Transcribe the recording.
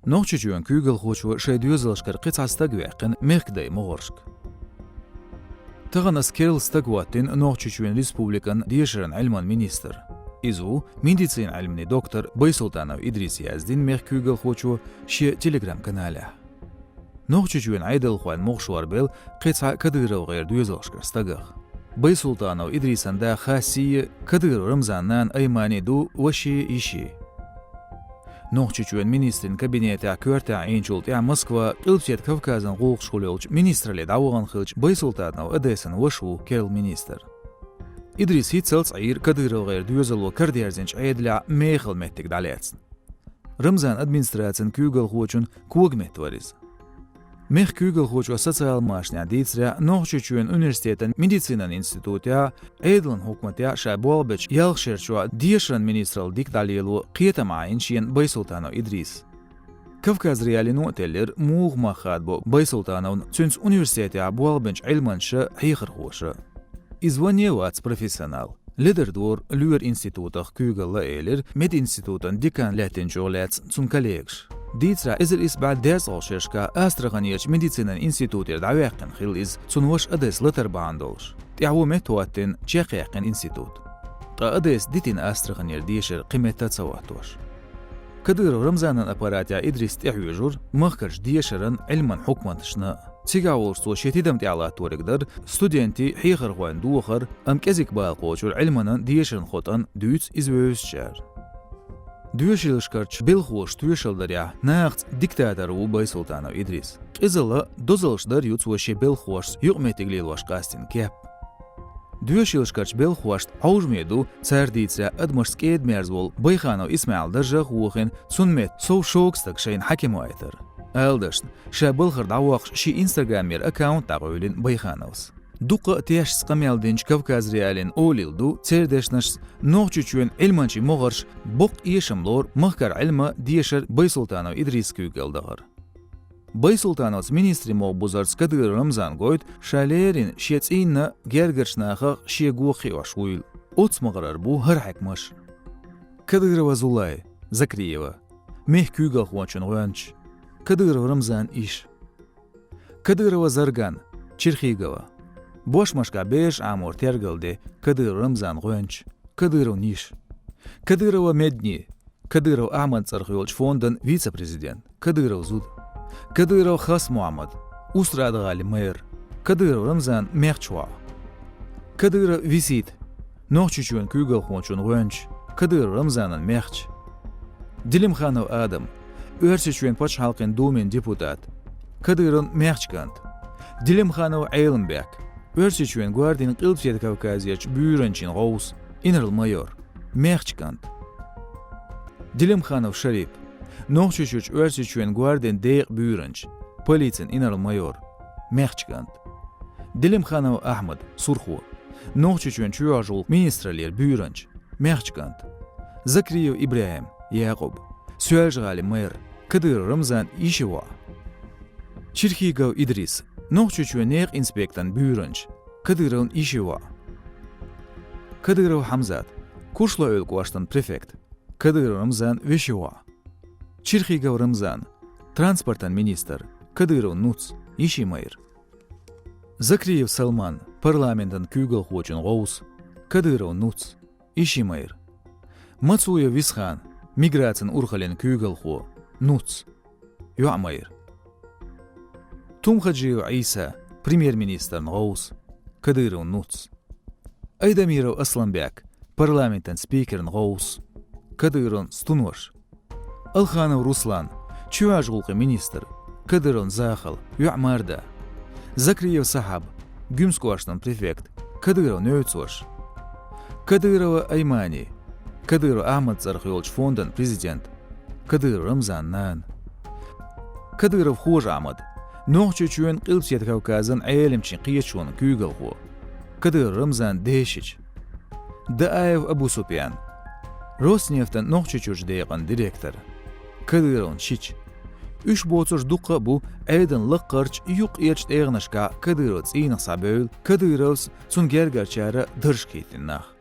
نوچچون kügel خوچو شيديوزلشكر قطع ستاقويقن ميخداي مغرشك. تغنس كيرل ستاقواتين نوچچون ريسبوبليكن ديشرن علمان مينيستر. إزو ميديسين علمني دكتور بايسلطانов إدريس يازدين ميخ kügel خوچو شي تيليجرام كناله. نوچچون عيدل خوان مغشوار بيل قطع كديرو غير ديوزلشكر ستاقخ. بايسلطانов إدريسن دا خاصي كديرو رمزانان أيماني دو وشي إشي. نوچچون министрин кабинета көртә инчулт я Москва илпсет Кавказын гулк школелч министрле дауган хылч байсултатнау эдесен вошу керл министр. Идрис хитселц айр Кадыров гайр дюзело кардерзенч айдля мехл меттик далецн. Рамзан администрациян kügel хочун кугмет варис. Мех kügel хочу социал машня дицря нохчучун университетен медицинан институтя эйдлан хукматя шайболбеч ялхшерчуа дешран министрал дикталиелу қиетамайын шиен Байсултанов Идрис. Кавказ реалину телер муг махадбо Байсултанов цюнц университетя болбенч ильманшы хихр хошы. Извоневац профессионал. Лидердор люер институтах kügel ла элер мед институтан декан лятенчолец цун коллегш. ديترا إزر إسبعد داس غششكا أسترغانيش مدينة إنستيتوت يردعويقن خيليز تنوش أدس لتر باندولش تعوو متواتن تشاقيقن إنستيتوت تا أدس ديتين أسترغانير ديشر قيمتا تسواتوش كديرو رمزانا أباراتيا إدريس تعويجور مخكرش ديشرن علما حكما تشنا تيغاورسو شيتيدم تعلات ورقدر ستودينتي حيخر غوان دوخر أم كزيك باقوشور علمانا ديشرن خوطان دويتس إزويوشجار Дюшилшкарч белхош тюшилдаря нахт диктатору Байсултанов Идрис. Изыла дозылшдар ютсвоше белхош югметиглил вашкастин кеп. Дюшилшкарч белхош аужмеду цардица адмашскед мерзвол Байханов Исмаил даржах ухен сунмет соушокстак шейн хакимуайтер. Алдашн шабылхыр давақш ши инстаграмер аккаунт тағуйлин Байхановс. Дуqa tiesh sqameldinch Kavkaz realin olildu cerdeshnash nochchuchuen ilmanchi mogharsh boq yeshimlor mahkar ilma dieshar Baysultanov Idris kügeldagar. Baysultanovs ministri mobuzarts Kadir Ramzan goyt shalerin shetsinna gergershnaha shegu khiwashwil. Ots magrar bu har hakmash. Kadirova Zulay Zakriyeva meh kügel khwanchun gwanch. Kadirov Ramzan ish. Kadirova Zargan Chirkhigova Бошмашка беш амур тергылды Кадыров Рамзан Гөнч, Кадыров Ниш, Кадырова Медни, Кадыров Ахмад Цархиолч фондын вице-президент, Кадыров Зуд, Кадыров Хас Муаммад, Устрадгали мэр, Кадыров Рамзан Мехчуа, Кадыров Висит, Нохчучун Kügel Хончун Гөнч, Кадыров Рамзанын Мехч, Дилимханов Адам, Өрсичуен Поч халкын думен депутат, Кадыров Мехчкант, Дилимханов Эйленбек, Örsiçuen Guardin Qilpset Kavkaziyach Büyrençin Gous, Inril Mayor, Mechchkant. Dilimkhanov Sharip, Nochchuchuch Örsiçuen Guardin Deyq Büyrenç, Politsin Inril Mayor, Mechchkant. Dilimkhanov Ahmad Surxu, Nochchuchuen Çuajul Ministraler Büyrenç, Mechchkant. Zakriyev İbrahim, Yaqub, Süelжgali Mayor, Kadir Ramzan İşiva. Chirkhigov İdris, Nochchuchuen Neq inspektan Büyrenç, Kadirov İşiva. Kadirov Hamzat, Kushla Ölkuashtan prefekt, Kadirov Ramzan Veshiva. Chirkhigov Ramzan, Transportan minister, Kadirov Nuts, İşimayır. Zakriyev Salman, Parlamentan Kügel Khochun Gous, Kadirov Nuts, İşimayır. Matsuyev Vishan, Migratsin Urkhalen Kügel Kho, Nuts, Yuamayır. Tumkhajiyev İsa, Premier-minister Gous, Kadirov Nuts. Aydamirov Aslanbek, Parlamentan speaker Gous, Kadirov Stunvosh. Alkhanov Ruslan, Çuajgulqi minister, Kadirov Zakhal, Yuamarda. Zakriyev Sahab, Gümskoashtan prefekt, Kadirov Nöytsosh. Kadirov Aymani, Kadirov Ahmad Tsarkhiolch fondun prezident, Kadirov Ramzan Nan. Kadirov Khoj Ahmad, Nochchuchuen Qilpset Kavkazın aylimchin qiyachun Kügel Kho, Kadirov Ramzan Deshich. Daayev Abu Sufyan, Rosneft'ten Nochchuchuch deyqan direktor, Kadirov Shich. 3 boçuş duqa bu aydın liqqarch yuq ercht eğnashka Kadirov tsiynaq saböl, Kadirov sun gergerchara dırşkitinah.